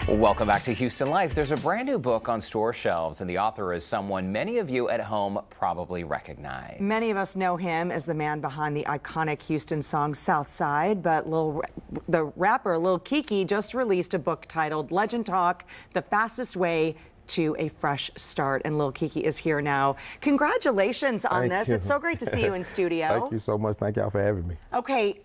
Welcome back to Houston Life. There's a brand new book on store shelves, and the author is someone many of you at home probably recognize. Many of us know him as the man behind the iconic Houston song Southside, but the rapper Lil Keke just released a book titled Legend Talk: The Fastest Way to a Fresh Start, and Lil Keke is here now. Congratulations on this. It's so great to see you in studio. Thank you so much. Thank y'all for having me. Okay,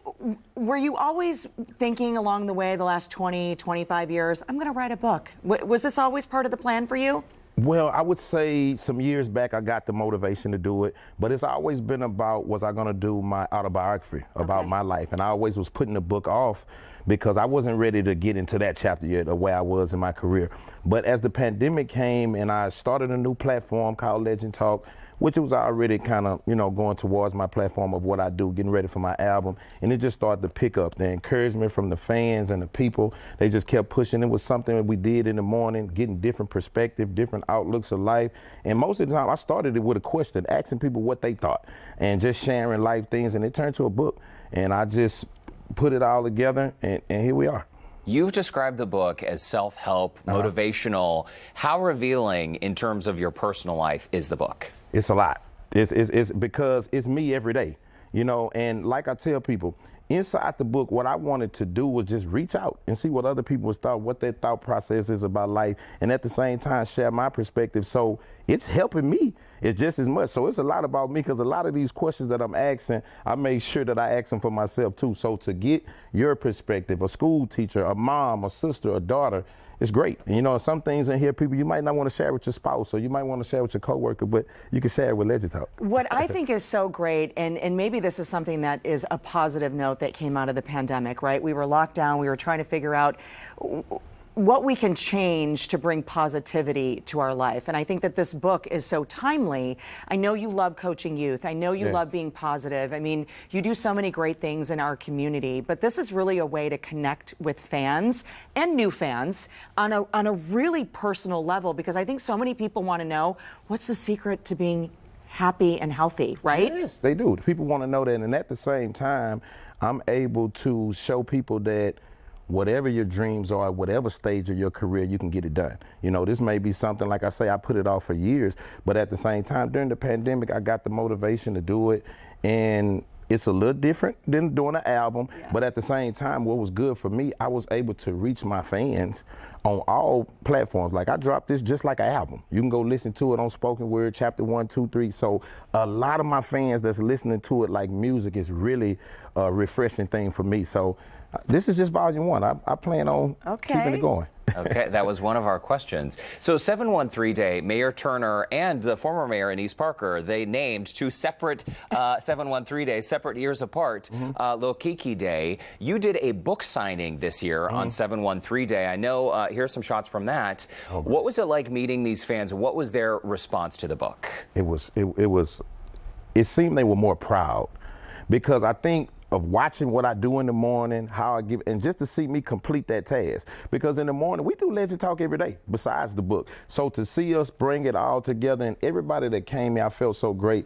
were you always thinking along the way the last 20, 25 years, I'm going to write a book? Was this always part of the plan for you? Well, I would say some years back I got the motivation to do it, but it's always been about, was I going to do my autobiography about my life? And I always was putting the book off because I wasn't ready to get into that chapter yet of where I was in my career. But as the pandemic came and I started a new platform called Legend Talk, which was already kind of, going towards my platform of what I do, getting ready for my album. And it just started to pick up. The encouragement from the fans and the people, they just kept pushing. It was something that we did in the morning, getting different perspective, different outlooks of life. And most of the time I started it with a question, asking people what they thought and just sharing life things. And it turned to a book. And I just put it all together and here we are. You've described the book as self-help, motivational. How revealing in terms of your personal life is the book? It's a lot. It's because it's me every day, and like I tell people, inside the book, what I wanted to do was just reach out and see what other people thought, what their thought process is about life, and at the same time share my perspective. So it's helping me. It's just as much. So it's a lot about me, because a lot of these questions that I'm asking, I make sure that I ask them for myself too. So to get your perspective, a school teacher, a mom, a sister, a daughter, it's great. And some things in here, people, you might not want to share with your spouse, or you might want to share with your coworker, but you can share it with Legend Talk. What I think is so great, and maybe this is something that is a positive note that came out of the pandemic, right? We were locked down. We were trying to figure out what we can change to bring positivity to our life. And I think that this book is so timely. I know you love coaching youth. I know you love being positive. I mean, you do so many great things in our community, but this is really a way to connect with fans and new fans on a really personal level, because I think so many people want to know, what's the secret to being happy and healthy, right? Yes, they do. People want to know that. And at the same time, I'm able to show people that whatever your dreams are, whatever stage of your career, you can get it done. This may be something, like I say, I put it off for years, but at the same time, during the pandemic, I got the motivation to do it. And it's a little different than doing an album, but at the same time, what was good for me, I was able to reach my fans on all platforms. Like, I dropped this just like an album. You can go listen to it on Spoken Word, chapter 1, 2, 3. So a lot of my fans that's listening to it like music is really a refreshing thing for me. So this is just volume 1. I plan on keeping it going. Okay, that was one of our questions. So 713 Day, Mayor Turner and the former mayor in East Parker, they named two separate 713 days, separate years apart, Lil Keke Day. You did a book signing this year on 713 Day. I know, here's some shots from that. What was it like meeting these fans? What was their response to the book? It seemed they were more proud, because I think of watching what I do in the morning, how I give, and just to see me complete that task. Because in the morning, we do Legend Talk every day, besides the book. So to see us bring it all together, and everybody that came here, I felt so great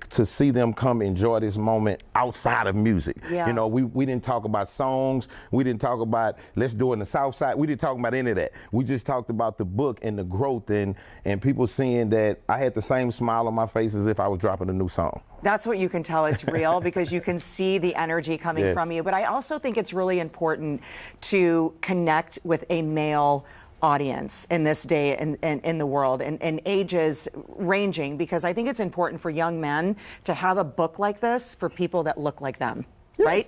to see them come enjoy this moment outside of music. We didn't talk about songs. We didn't talk about, let's do it in the Southside. We didn't talk about any of that. We just talked about the book and the growth, and people seeing that I had the same smile on my face as if I was dropping a new song. That's what you can tell it's real, because you can see the energy coming from you. But I also think it's really important to connect with a male audience in this day and in the world, and ages ranging, because I think it's important for young men to have a book like this for people that look like them, right?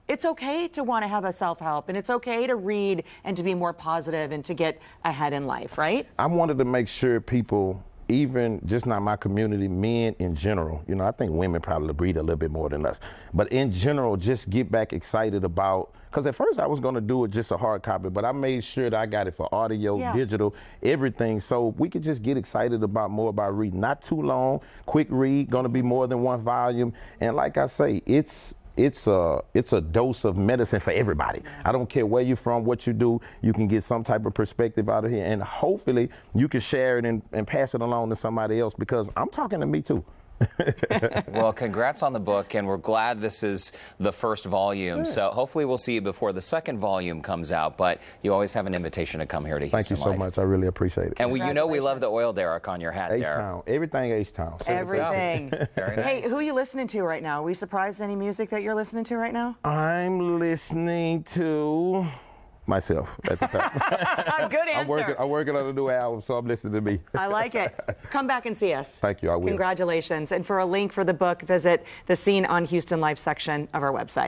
It's okay to want to have a self-help, and it's okay to read and to be more positive and to get ahead in life, right? I wanted to make sure people, even just not my community, men in general, I think women probably breathe a little bit more than us, but in general, just get back excited about, because at first I was going to do it just a hard copy, but I made sure that I got it for audio, digital, everything, so we could just get excited about more about reading. Not too long, quick read, going to be more than one volume, and like I say, it's a dose of medicine for everybody. I don't care where you're from, what you do, you can get some type of perspective out of here, and hopefully you can share it and pass it along to somebody else, because I'm talking to me too. Well, congrats on the book, and we're glad this is the first volume. So hopefully we'll see you before the second volume comes out, but you always have an invitation to come here to Houston Thank you so Life. much. I really appreciate it. And you know we love the oil derrick on your hat there. H-Town. Everything H-Town. Everything. Very nice. Hey, who are you listening to right now? Are we surprised any music that you're listening to right now? I'm listening to myself at the time. Good answer. I'm working on a new album, so I'm listening to me. I like it. Come back and see us. Thank you. I will. Congratulations. And for a link for the book, visit the Scene on Houston Life section of our website.